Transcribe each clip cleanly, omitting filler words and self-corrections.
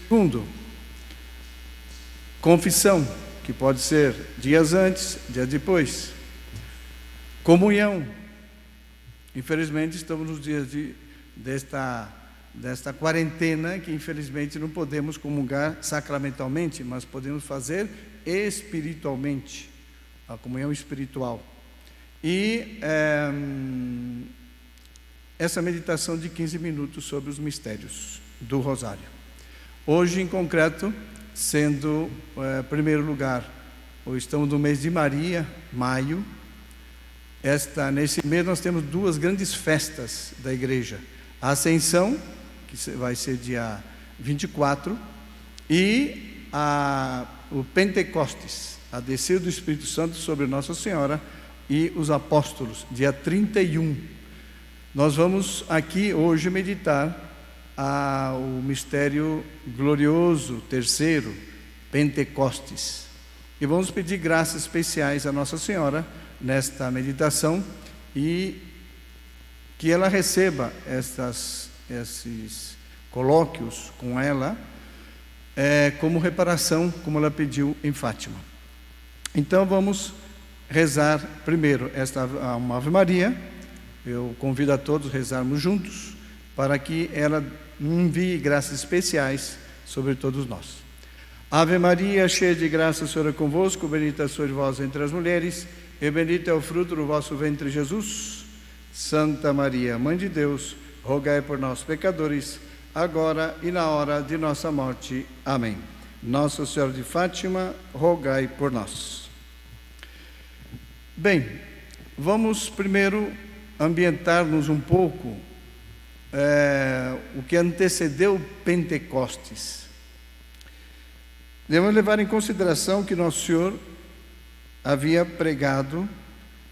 Segundo, confissão, que pode ser dias antes, dias depois. Comunhão. Infelizmente, estamos nos dias desta quarentena, que infelizmente não podemos comungar sacramentalmente, mas podemos fazer espiritualmente, a comunhão espiritual. E essa meditação de 15 minutos sobre os mistérios do Rosário. Hoje, em concreto, sendo, primeiro lugar, estamos no mês de Maria, maio. Nesse mês nós temos duas grandes festas da igreja. A Ascensão, que vai ser dia 24, e o Pentecostes, a descida do Espírito Santo sobre Nossa Senhora e os apóstolos, dia 31. Nós vamos aqui hoje meditar o mistério glorioso, terceiro, Pentecostes. E vamos pedir graças especiais a Nossa Senhora nesta meditação e que ela receba esses colóquios com ela como reparação, como ela pediu em Fátima. Então vamos rezar primeiro uma Ave Maria. Eu convido a todos a rezarmos juntos para que ela envie graças especiais sobre todos nós. Ave Maria, cheia de graça, o Senhor é convosco, bendita sois vós entre as mulheres, e bendito é o fruto do vosso ventre, Jesus. Santa Maria, Mãe de Deus, rogai por nós, pecadores, agora e na hora de nossa morte. Amém. Nossa Senhora de Fátima, rogai por nós. Bem, vamos primeiro ambientar-nos um pouco o que antecedeu Pentecostes. Devemos levar em consideração que Nosso Senhor havia pregado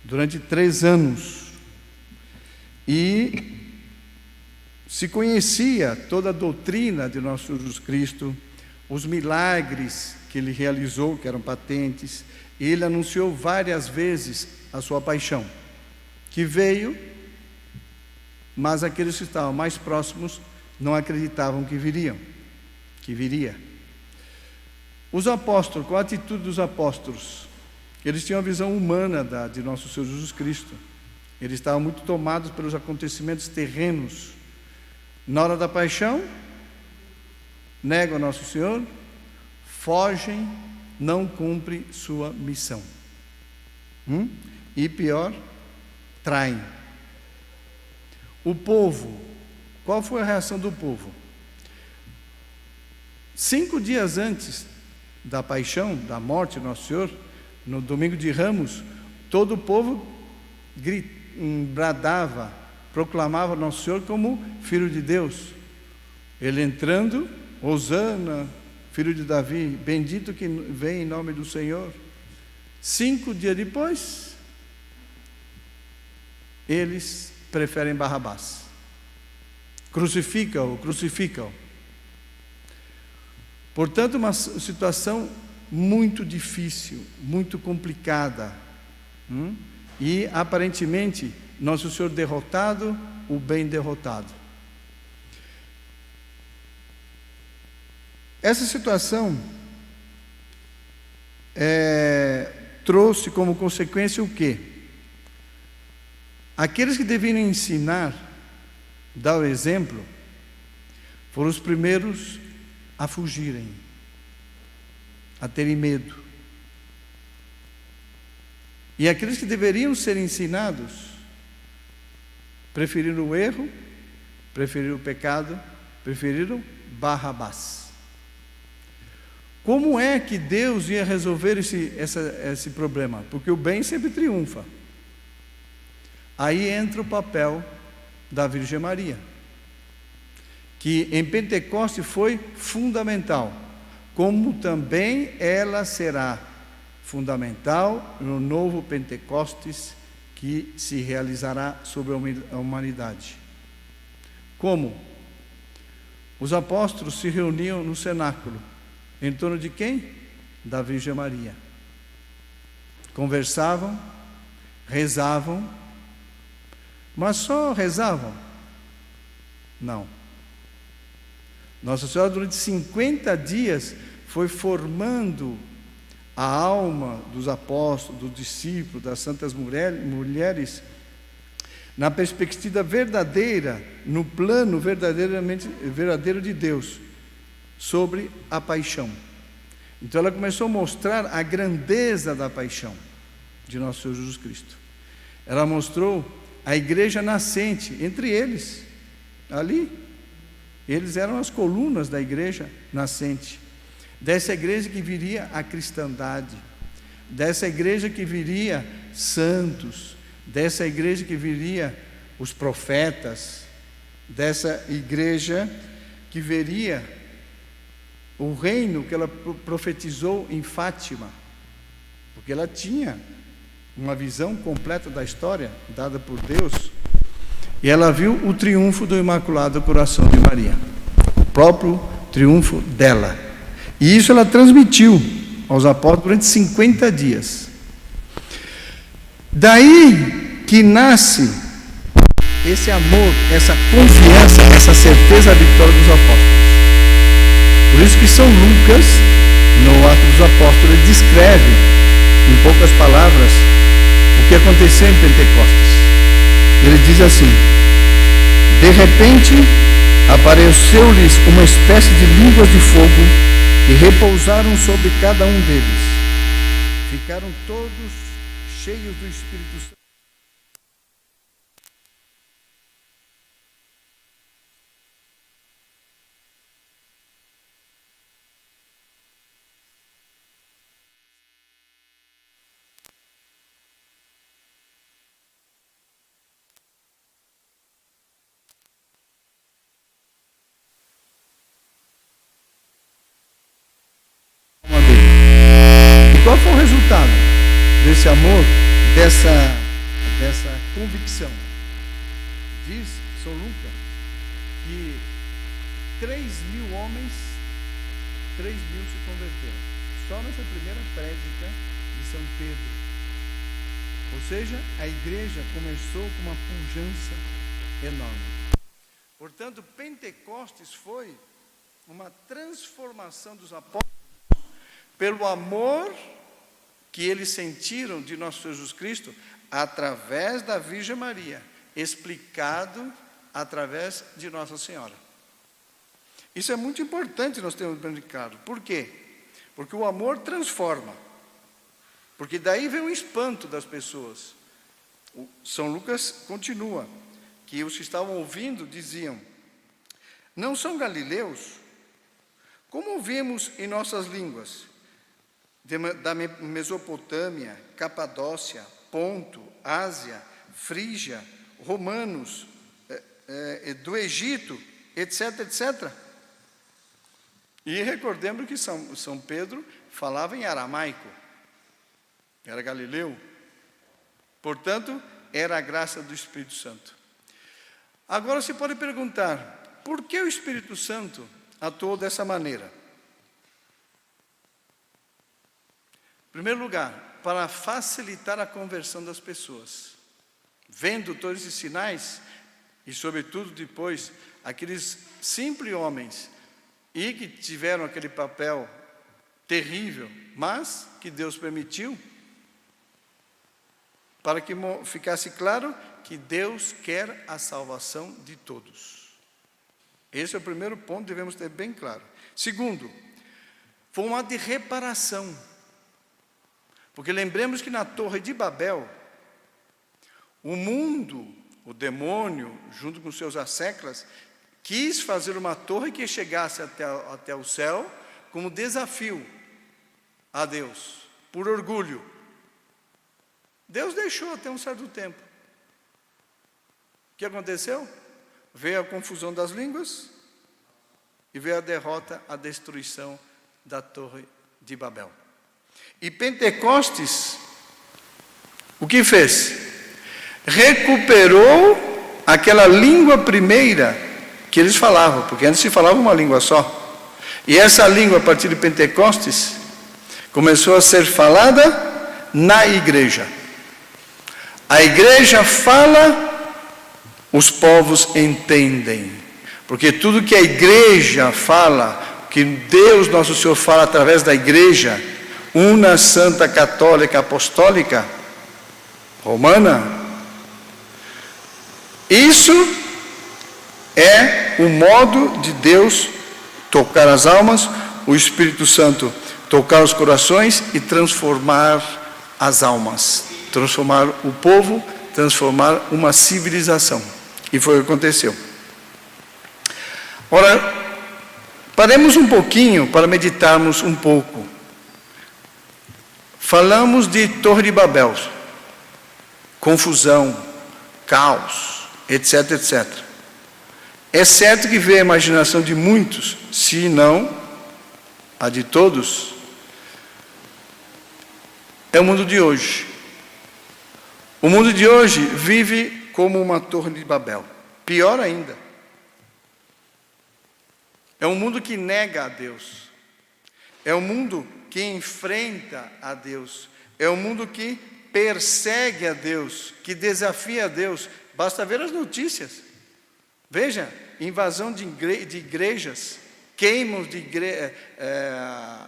durante 3 anos e se conhecia toda a doutrina de nosso Senhor Jesus Cristo, os milagres que ele realizou, que eram patentes, e ele anunciou várias vezes a sua paixão, que veio, mas aqueles que estavam mais próximos não acreditavam que viria. Os apóstolos, qual a atitude dos apóstolos? Eles tinham a visão humana de nosso Senhor Jesus Cristo. Eles estavam muito tomados pelos acontecimentos terrenos. Na hora da paixão, negam nosso Senhor, fogem, não cumprem sua missão. E pior, traem. O povo, qual foi a reação do povo? 5 dias antes da paixão, da morte de Nosso Senhor, no domingo de Ramos, todo o povo bradava, proclamava Nosso Senhor como Filho de Deus. Ele entrando, Hosana, Filho de Davi, bendito que vem em nome do Senhor. 5 dias depois, eles preferem Barrabás. Crucificam-o. Portanto, uma situação muito difícil, muito complicada. E, aparentemente, Nosso Senhor derrotado, o bem derrotado. Essa situação trouxe como consequência o quê? Aqueles que deviam ensinar, dar o exemplo, foram os primeiros a fugirem, a terem medo. E aqueles que deveriam ser ensinados, preferiram o erro, preferiram o pecado, preferiram Barrabás. Como é que Deus ia resolver esse problema? Porque o bem sempre triunfa. Aí entra o papel da Virgem Maria, que em Pentecostes foi fundamental, como também ela será fundamental no novo Pentecostes que se realizará sobre a humanidade. Como? Os apóstolos se reuniam no cenáculo, em torno de quem? Da Virgem Maria. Conversavam, rezavam, mas só rezavam? Não. Nossa Senhora, durante 50 dias, foi formando a alma dos apóstolos, dos discípulos, das santas mulheres, na perspectiva verdadeira, no plano verdadeiro de Deus, sobre a paixão. Então ela começou a mostrar a grandeza da paixão de nosso Senhor Jesus Cristo. Ela mostrou a igreja nascente, entre eles, ali, eles eram as colunas da igreja nascente, dessa igreja que viria a cristandade, dessa igreja que viria santos, dessa igreja que viria os profetas, dessa igreja que veria o reino que ela profetizou em Fátima, porque ela tinha uma visão completa da história dada por Deus, e ela viu o triunfo do Imaculado Coração de Maria, o próprio triunfo dela, e isso ela transmitiu aos apóstolos durante 50 dias. Daí que nasce esse amor, essa confiança, essa certeza da vitória dos apóstolos. Por isso que São Lucas, no Atos dos Apóstolos, ele descreve, em poucas palavras, o que aconteceu em Pentecostes. Ele diz assim: de repente, apareceu-lhes uma espécie de línguas de fogo e repousaram sobre cada um deles. Ficaram todos cheios do Espírito Santo. Qual foi o resultado desse amor, dessa convicção? Diz São Lucas que 3.000 homens, 3.000 se converteram, só nessa primeira prédica de São Pedro. Ou seja, a igreja começou com uma pujança enorme. Portanto, Pentecostes foi uma transformação dos apóstolos pelo amor que eles sentiram de nosso Senhor Jesus Cristo através da Virgem Maria, explicado através de Nossa Senhora. Isso é muito importante nós termos bem claro. Por quê? Porque o amor transforma. Porque daí vem o espanto das pessoas. O São Lucas continua, que os que estavam ouvindo diziam: não são galileus? Como ouvimos em nossas línguas? Da Mesopotâmia, Capadócia, Ponto, Ásia, Frígia, romanos, do Egito, etc, etc. E recordemos que São Pedro falava em aramaico, era galileu, portanto, era a graça do Espírito Santo. Agora se pode perguntar, por que o Espírito Santo atuou dessa maneira? Em primeiro lugar, para facilitar a conversão das pessoas. Vendo todos esses sinais, e sobretudo depois, aqueles simples homens, e que tiveram aquele papel terrível, mas que Deus permitiu, para que ficasse claro que Deus quer a salvação de todos. Esse é o primeiro ponto, devemos ter bem claro. Segundo, foi um ato de reparação. Porque lembremos que na Torre de Babel, o mundo, o demônio, junto com seus asseclas, quis fazer uma torre que chegasse até o céu, como desafio a Deus, por orgulho. Deus deixou até um certo tempo. O que aconteceu? Veio a confusão das línguas e veio a derrota, a destruição da Torre de Babel. E Pentecostes, o que fez? Recuperou aquela língua primeira que eles falavam, porque antes se falava uma língua só. E essa língua, a partir de Pentecostes, começou a ser falada na igreja. A igreja fala, os povos entendem. Porque tudo que a igreja fala, que Deus Nosso Senhor fala através da igreja, una santa católica apostólica romana, isso é o modo de Deus tocar as almas, o Espírito Santo tocar os corações e transformar as almas, transformar o povo, transformar uma civilização. E foi o que aconteceu. Ora, paremos um pouquinho para meditarmos um pouco. Falamos de Torre de Babel, confusão, caos, etc, etc. É certo que veio a imaginação de muitos, se não a de todos, é o mundo de hoje. O mundo de hoje vive como uma Torre de Babel. Pior ainda, é um mundo que nega a Deus. É um mundo que enfrenta a Deus. É um mundo que persegue a Deus, que desafia a Deus. Basta ver as notícias. Veja, invasão de igrejas, queimos de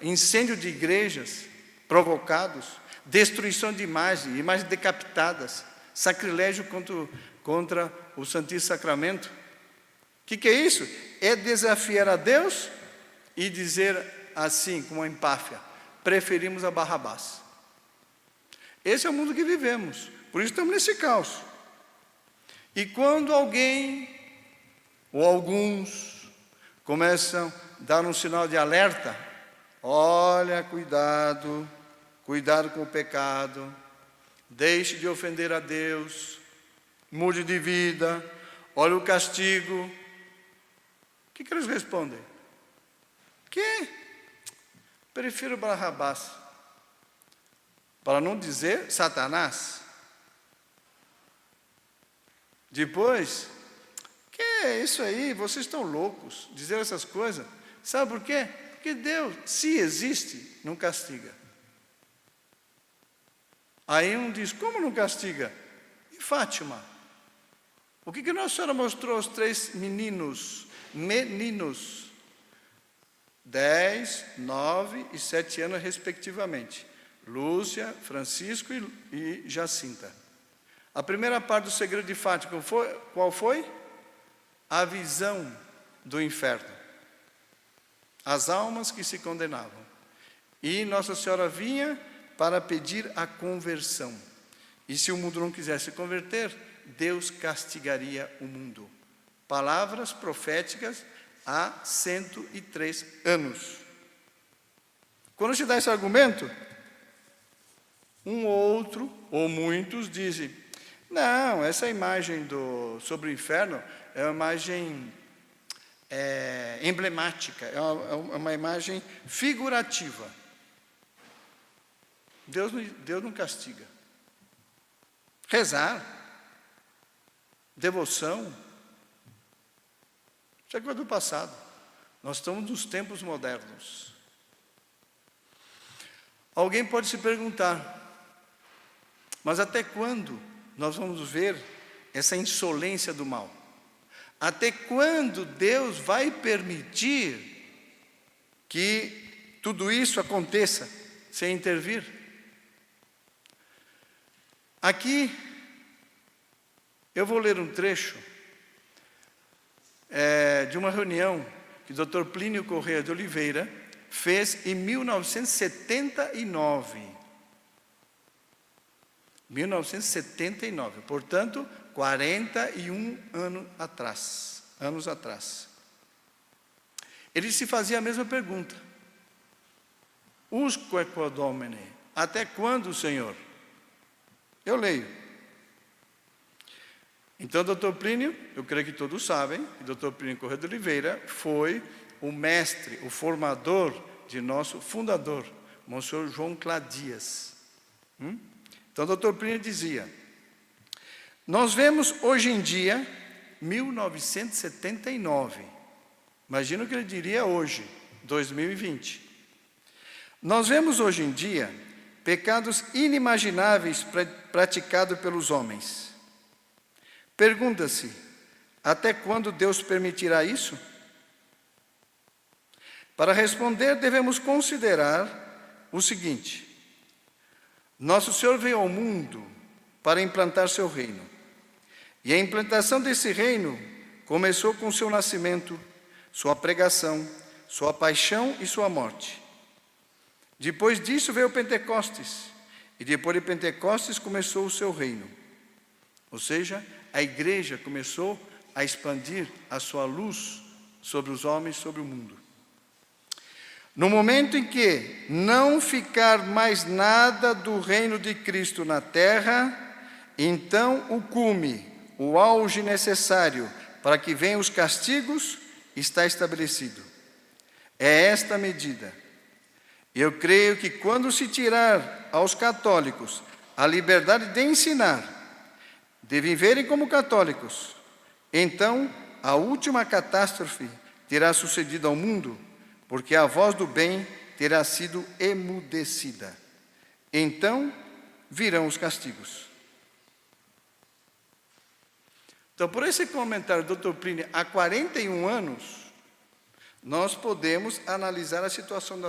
incêndio de igrejas provocados, destruição de imagens decapitadas, sacrilégio contra o Santíssimo Sacramento. O que é isso? É desafiar a Deus e dizer assim, com uma empáfia: preferimos a Barrabás. Esse é o mundo que vivemos, por isso estamos nesse caos. E quando alguém, ou alguns, começam a dar um sinal de alerta: olha, cuidado, cuidado com o pecado, deixe de ofender a Deus, mude de vida, olha o castigo. O que eles respondem? Que? Prefiro Barrabás. Para não dizer Satanás. Depois, que é isso aí? Vocês estão loucos dizer essas coisas. Sabe por quê? Porque Deus, se existe, não castiga. Aí um diz: como não castiga? E Fátima? O que Nossa Senhora mostrou aos 3 meninos, 10, 9 e 7 anos respectivamente, Lúcia, Francisco e Jacinta. A primeira parte do segredo de Fátima, qual foi? A visão do inferno, as almas que se condenavam. E Nossa Senhora vinha para pedir a conversão. E se o mundo não quisesse se converter, Deus castigaria o mundo. Palavras proféticas há 103 anos. Quando se dá esse argumento, um outro, ou muitos, dizem: não, essa imagem sobre o inferno é uma imagem emblemática, é uma imagem figurativa. Deus não castiga. Rezar, devoção, isso é coisa do passado. Nós estamos nos tempos modernos. Alguém pode se perguntar: mas até quando nós vamos ver essa insolência do mal? Até quando Deus vai permitir que tudo isso aconteça sem intervir? Aqui, eu vou ler um trecho de uma reunião que o Dr. Plínio Corrêa de Oliveira fez em 1979. 1979, portanto, 41 anos atrás. Ele se fazia a mesma pergunta: Usque quod Domine, até quando, Senhor? Eu leio. Então, Dr. Plínio, eu creio que todos sabem, que Dr. Plínio Corrêa de Oliveira foi o mestre, o formador de nosso fundador, Monsenhor João Cladias. Então, Dr. Plínio dizia: nós vemos hoje em dia, 1979, imagina o que ele diria hoje, 2020. Nós vemos hoje em dia pecados inimagináveis praticados pelos homens. Pergunta-se: Até quando Deus permitirá isso? Para responder, devemos considerar o seguinte: Nosso Senhor veio ao mundo para implantar seu reino. E a implantação desse reino começou com seu nascimento, sua pregação, sua paixão e sua morte. Depois disso veio Pentecostes, e depois de Pentecostes começou o seu reino. Ou seja, a igreja começou a expandir a sua luz sobre os homens, sobre o mundo. No momento em que não ficar mais nada do reino de Cristo na terra, então o cume, o auge necessário para que venham os castigos, está estabelecido. É esta a medida. Eu creio que quando se tirar aos católicos a liberdade de ensinar, de viverem como católicos, então a última catástrofe terá sucedido ao mundo, porque a voz do bem terá sido emudecida. Então virão os castigos. Então, por esse comentário do Dr. Plínio, há 41 anos, nós podemos analisar a situação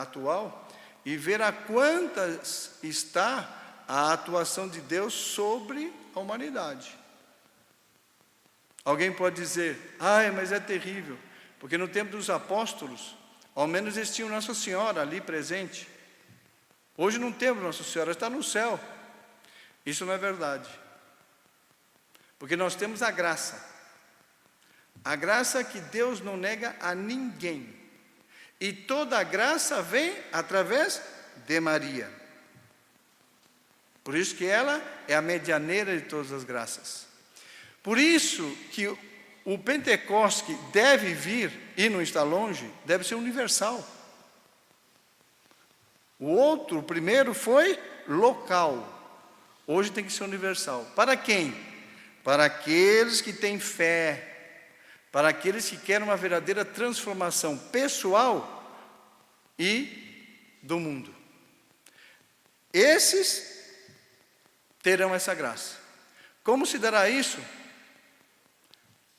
atual e ver a quantas está a atuação de Deus sobre a humanidade. Alguém pode dizer, mas é terrível, porque no tempo dos apóstolos, ao menos eles tinham Nossa Senhora ali presente. Hoje não temos Nossa Senhora, está no céu. Isso não é verdade. Porque nós temos a graça. A graça que Deus não nega a ninguém. E toda a graça vem através de Maria. Por isso que ela é a medianeira de todas as graças. Por isso que o Pentecostes que deve vir, e não está longe, deve ser universal. O primeiro foi local. Hoje tem que ser universal. Para quem? Para aqueles que têm fé, para aqueles que querem uma verdadeira transformação pessoal e do mundo. Esses terão essa graça. Como se dará isso?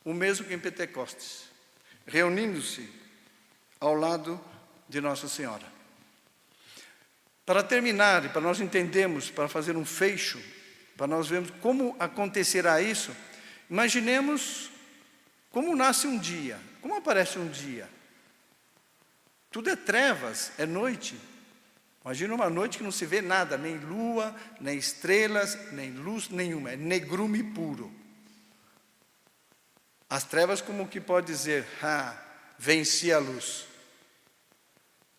O mesmo que em Pentecostes, reunindo-se ao lado de Nossa Senhora. Para terminar, e para nós entendermos, para fazer um fecho, para nós vermos como acontecerá isso, imaginemos como nasce um dia, como aparece um dia. Tudo é trevas, é noite. Imagina uma noite que não se vê nada, nem lua, nem estrelas, nem luz nenhuma, é negrume puro. As trevas, como que pode dizer, venci a luz.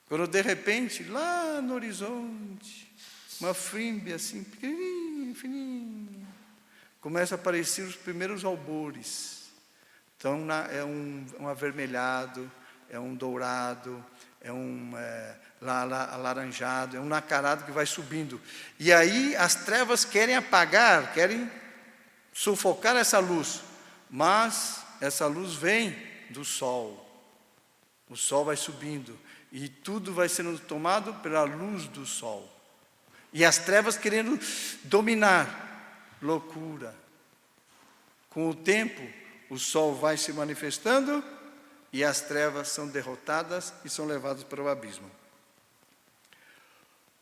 Quando de repente, lá no horizonte, uma frímbia assim, pequenininha, fininha, começa a aparecer os primeiros albores. Então é um avermelhado, é um dourado, é um alaranjado, é um nacarado que vai subindo. E aí as trevas querem apagar, querem sufocar essa luz. Mas essa luz vem do sol. O sol vai subindo e tudo vai sendo tomado pela luz do sol. E as trevas querendo dominar. Loucura. Com o tempo, o sol vai se manifestando e as trevas são derrotadas e são levadas para o abismo.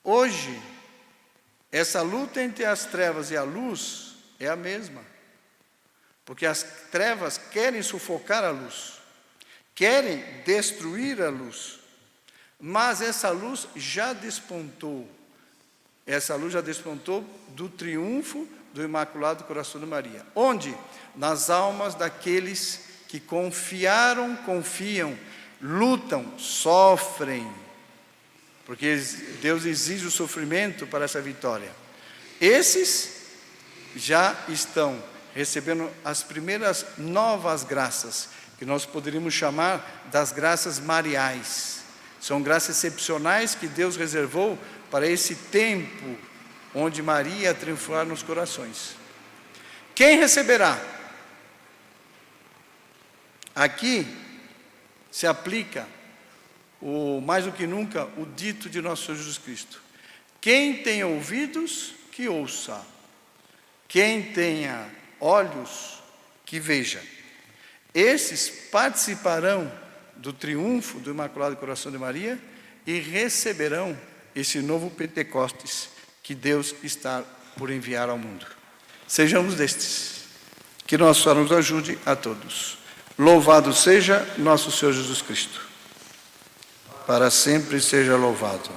Hoje, essa luta entre as trevas e a luz é a mesma. Porque as trevas querem sufocar a luz, querem destruir a luz, mas essa luz já despontou. Essa luz já despontou do triunfo do Imaculado Coração de Maria. Onde? Nas almas daqueles que confiam, lutam, sofrem. Porque Deus exige o sofrimento para essa vitória. Esses já estão recebendo as primeiras novas graças, que nós poderíamos chamar das graças mariais. São graças excepcionais que Deus reservou para esse tempo onde Maria ia triunfar nos corações. Quem receberá? Aqui se aplica, mais do que nunca, o dito de nosso Senhor Jesus Cristo. Quem tem ouvidos, que ouça. Quem tenha olhos, que veja. Esses participarão do triunfo do Imaculado Coração de Maria e receberão esse novo Pentecostes que Deus está por enviar ao mundo. Sejamos destes. Que Nossa Senhora nos ajude a todos. Louvado seja nosso Senhor Jesus Cristo. Para sempre seja louvado.